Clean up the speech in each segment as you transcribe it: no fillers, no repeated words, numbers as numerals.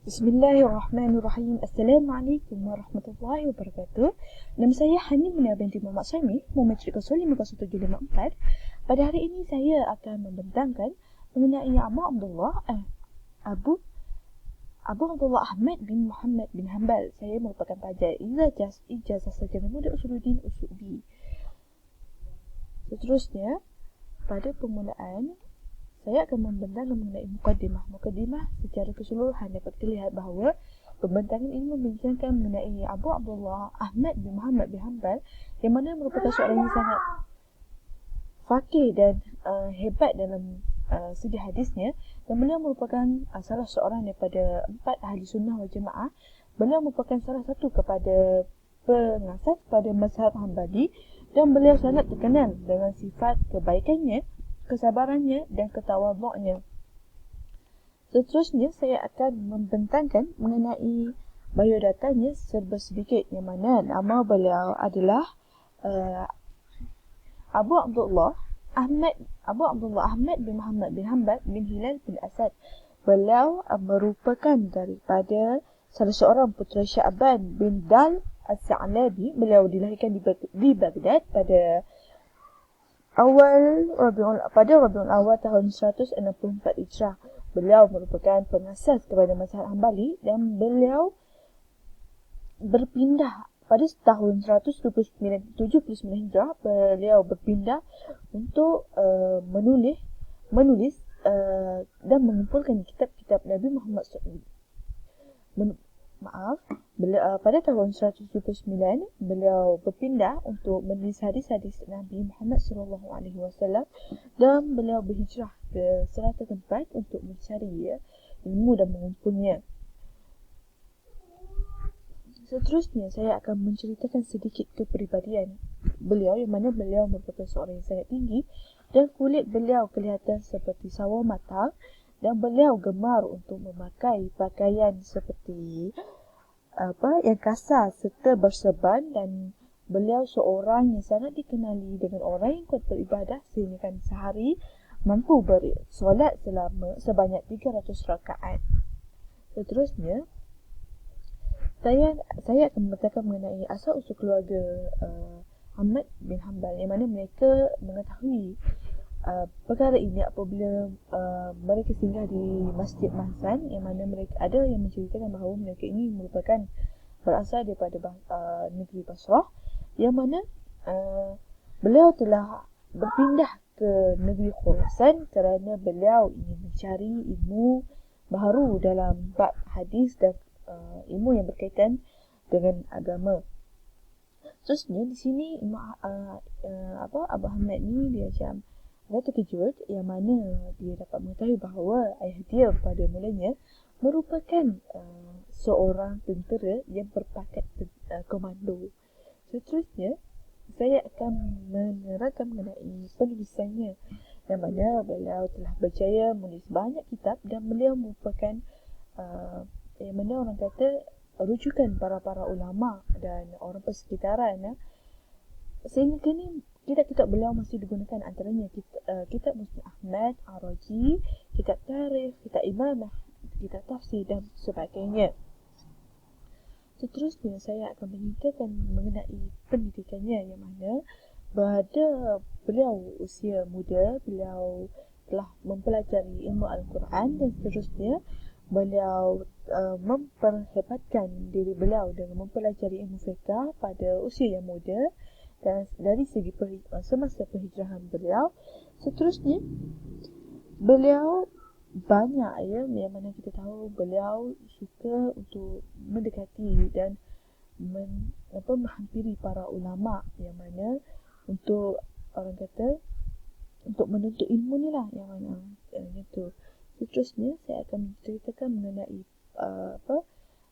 Bismillahirrahmanirrahim. Assalamualaikum warahmatullahi wabarakatuh. Nama saya Hani Munia binti Muhammad Syami, Muhammad 050754. Pada hari ini saya akan membentangkan mengenai Abu Abdullah Ahmad bin Muhammad bin Hanbal. Saya merupakan pelajar ijazah sarjana muda Usuluddin Usuli. Seterusnya, pada permulaan saya akan membentangkan mengenai mukadimah. Mukadimah secara keseluruhan dapat dilihat bahawa pembentangan ini membincangkan mengenai Abu Abdullah Ahmad bin Muhammad bin Hanbal, yang mana merupakan seorang yang sangat faqih dan hebat dalam segi hadisnya, dan beliau merupakan salah seorang daripada 4 ahli sunnah wal jamaah. Beliau merupakan salah satu kepada pengasas pada mazhab Hanbali, dan beliau sangat terkenal dengan sifat kebaikannya, kesabarannya dan ketawaduknya. Seterusnya saya akan membentangkan mengenai biodatanya serba sedikit, yang mana nama beliau adalah Abu Abdullah Ahmad bin Muhammad bin Hanbal bin Hilal bin Asad. Beliau merupakan daripada salah seorang putera Sya'ban bin Dal As-Sa'labi. Beliau dilahirkan di Baghdad pada Rabiul Awal tahun 164 Hijrah. Beliau merupakan pengasas kepada mazhab Hanbali, dan beliau berpindah pada tahun 179 Hijrah. Beliau berpindah untuk menulis dan mengumpulkan kitab-kitab Nabi Muhammad SAW. Pada tahun 179 beliau berpindah untuk menulis hadis-hadis Nabi Muhammad SAW, dan beliau berhijrah ke serata tempat untuk mencari ilmu dan mengumpulnya. Seterusnya saya akan menceritakan sedikit kepribadian beliau, yang mana beliau merupakan seorang yang sangat tinggi dan kulit beliau kelihatan seperti sawo matang, dan beliau gemar untuk memakai pakaian seperti yang kasar serta berserban, dan beliau seorang yang sangat dikenali dengan orang yang kuat beribadah, sehingga kan sehari mampu bersolat sebanyak 300 rakaat. Seterusnya saya akan membentangkan mengenai asal usul keluarga Ahmad bin Hanbal, yang mana mereka mengetahui perkara ini apabila mereka singgah di Masjid Mahsan, yang mana mereka ada yang menceritakan bahawa mereka ini merupakan berasal daripada negeri Basrah, yang mana beliau telah berpindah ke negeri Khurasan kerana beliau ingin mencari ilmu baharu dalam bab hadis dan ilmu yang berkaitan dengan agama. Terusnya di sini Abu Ahmad ni dia macam terkejut, yang mana dia dapat mengetahui bahawa ayah dia pada mulanya merupakan seorang tentera yang berpangkat komando. Seterusnya saya akan menerangkan mengenai penulisannya, yang mana beliau telah berjaya menulis banyak kitab, dan beliau merupakan yang mana orang kata rujukan para ulama dan orang persekitaran. Sehingga kini kitab-kitab beliau masih digunakan, antaranya kitab Musnad Ahmad, Ar-Raji, kitab Tarikh, kitab Imamah, kitab Tafsir dan sebagainya. Seterusnya saya akan menceritakan mengenai pendidikannya, yang mana pada beliau usia muda, beliau telah mempelajari ilmu Al-Quran, dan seterusnya beliau memperhebatkan diri beliau dengan mempelajari ilmu fiqh pada usia yang muda, dan dari segi semasa penghijrahan beliau. Seterusnya beliau banyak yang mana kita tahu beliau suka untuk mendekati dan menghampiri para ulama, yang mana untuk orang kata untuk menuntut ilmu ni lah, yang mana itu. Seterusnya saya akan menceritakan mengenai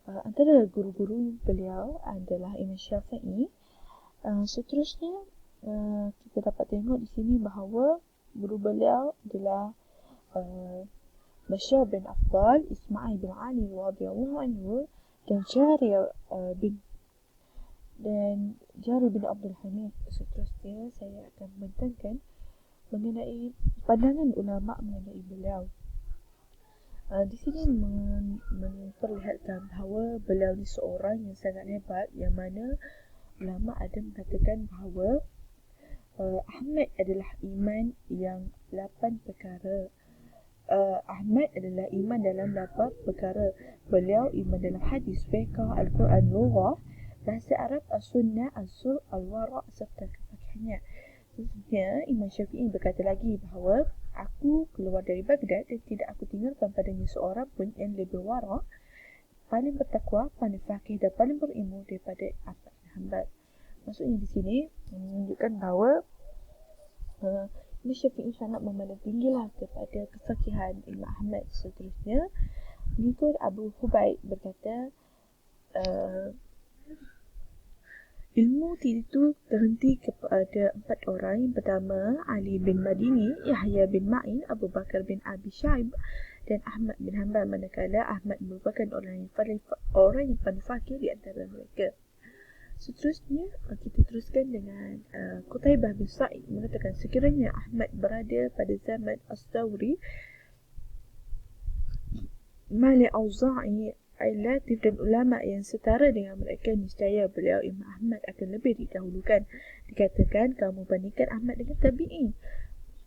antara guru-guru beliau adalah Imam Syafi'i. Seterusnya kita dapat tengok di sini bahawa guru beliau adalah Bashar bin Afdal, Ismail bin Ali radhiyallahu anhu, dan Jarir bin Abdul Hamid. Seterusnya saya akan membentangkan mengenai pandangan ulama mengenai beliau. Di sini diperlihatkan bahawa beliau ni seorang yang sangat hebat, yang mana ulama ada mengatakan bahawa Ahmad adalah iman yang 8 perkara. Ahmad adalah iman dalam 8 perkara. Beliau iman dalam hadis, fiqh, Al-Quran, lughah, bahasa Arab, as-sunnah, az-zuhd, al-wara' serta kefakihannya. Seterusnya, Imam Syafi'i berkata lagi bahawa aku keluar dari Baghdad dan tidak aku tinggalkan padanya seorang pun yang lebih wara', paling bertakwa, paling faqih dan paling berilmu daripada Ahmad bin Hanbal. Maksudnya di sini menunjukkan bahawa Imam Syafi'i sangat memandang tinggilah kepada kefakihan Imam Ahmad. Seterusnya, pengikut Abu Hubaid berkata, ilmu itu terhenti kepada 4 orang. Yang pertama, Ali bin Madini, Yahya bin Ma'in, Abu Bakar bin Abi Syaib dan Ahmad bin Hanbal, manakala Ahmad merupakan orang yang paling fakir di antara mereka. Seterusnya, kita teruskan dengan Qutaibah bin Sa'id mengatakan, sekiranya Ahmad berada pada zaman As-Sawri, Malik Auza'i, Latif dan ulama yang setara dengan mereka, niscaya beliau Imam Ahmad akan lebih didahulukan. Dikatakan, kamu bandingkan Ahmad dengan tabi'in.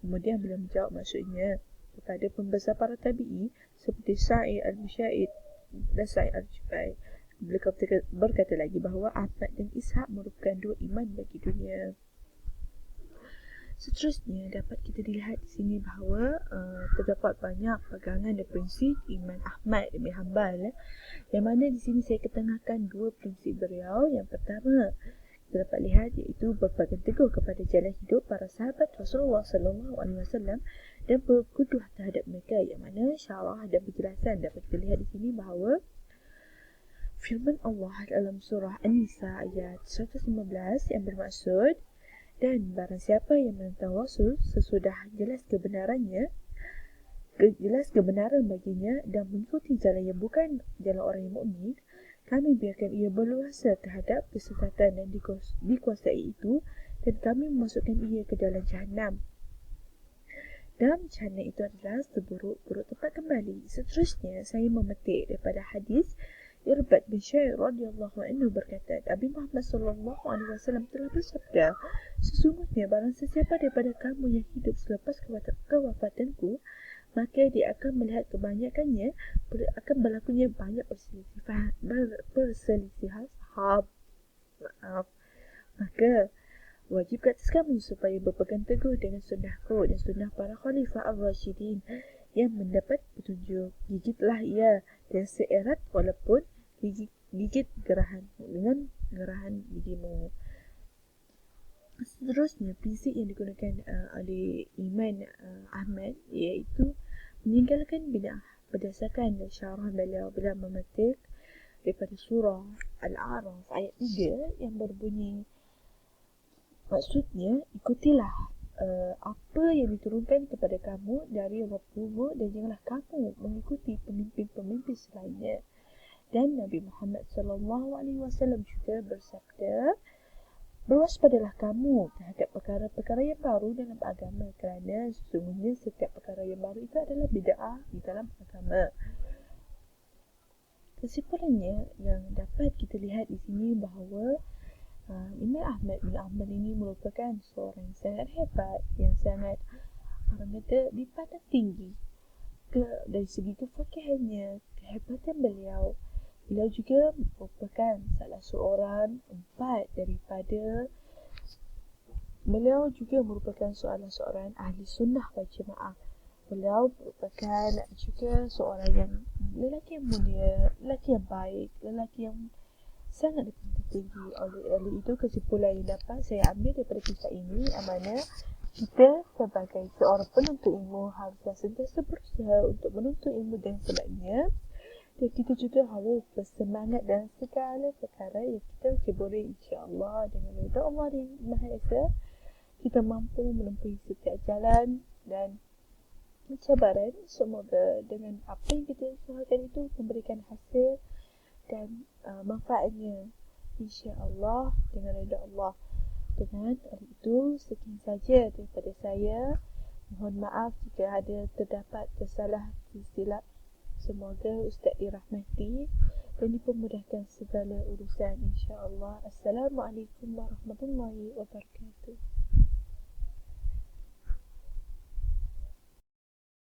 Kemudian beliau menjawab, maksudnya kepada pembesar para tabi'i seperti Sa'id al-Musyaid dan Sa'id al-Jubai. Beliau berkata lagi bahawa Ahmad dan Ishaq merupakan 2 iman bagi dunia. Seterusnya, dapat kita dilihat di sini bahawa terdapat banyak pegangan dan prinsip Imam Ahmad bin Hanbal, yang mana di sini saya ketengahkan 2 prinsip beliau. Yang pertama, kita dapat lihat iaitu berpegang teguh kepada jalan hidup para sahabat Rasulullah sallallahu alaihi wasallam dan berkuduh terhadap mereka, yang mana syarah dan penjelasan dapat kita lihat di sini bahawa firman Allah dalam surah An-Nisa ayat 115 yang bermaksud, dan barang siapa yang menentang Rasul sesudah jelas kebenaran baginya dan mengikuti jalan yang bukan jalan orang yang mukmin, kami biarkan ia berluasa terhadap kesesatan dan dikuasai itu, dan kami memasukkan ia ke dalam Jahannam. Dan Jahannam itu adalah seburuk-buruk tempat kembali. Seterusnya, saya memetik daripada hadis Irbad bin Syair radhiyallahu anhu berkata, Nabi Muhammad sallallahu alaihi wasallam telah bersabda, sesungguhnya barang sesiapa daripada kamu yang hidup selepas kewafatanku, maka dia akan melihat kebanyakannya akan berlakunya banyak perselisihan sahab. Maka wajib ke atas kamu supaya berpegang teguh dengan sunnahku dan sunnah para khalifah ar-Rashidin yang mendapat petunjuk. Gigitlah ia dan seerat walaupun gigit dengan gerahan gigimu. Seterusnya, prinsip yang digunakan oleh Imam Ahmad iaitu meninggalkan bid'ah. Berdasarkan syarah beliau memetik daripada surah Al-A'raf ayat 3 yang berbunyi, maksudnya, ikutilah apa yang diturunkan kepada kamu dari Rabbumu dan janganlah kamu mengikuti pemimpin-pemimpin selainnya. Dan Nabi Muhammad sallallahu alaihi wasallam juga bersabda, berwaspadalah kamu terhadap perkara-perkara yang baru dalam agama, kerana sesungguhnya setiap perkara yang baru itu adalah bid'ah di dalam agama. Kesimpulannya, yang dapat kita lihat di sini bahawa Imam Ahmad bin Hanbal ini merupakan seorang yang sangat hebat, yang sangat dipandang tinggi dari segi kefakihannya, kehebatan beliau. Beliau juga merupakan salah seorang ahli sunnah wal jamaah. Beliau merupakan juga seorang yang lelaki yang mulia, lelaki yang baik, lelaki yang sangat dipandang tinggi. Oleh itu, kesimpulan yang dapat saya ambil daripada kisah ini, amanah kita sebagai seorang penuntut ilmu haruslah sentiasa berusaha untuk menuntut ilmu dengan sebaiknya, dan kita juga harus bersemangat dalam segala perkara yang kita ceburi. InsyaAllah dengan redha Allah yang Maha Esa, kita mampu menempuhi setiap jalan dan cabaran. Semoga dengan apa yang kita usahakan itu memberikan hasil dan manfaatnya, insya-Allah dengan redha Allah. Dengan itu, sekian saja daripada saya. Mohon maaf jika ada terdapat tersalah silap. Semoga Ustaz dirahmati. dan dipermudahkan segala urusan insya-Allah. Assalamualaikum warahmatullahi wabarakatuh.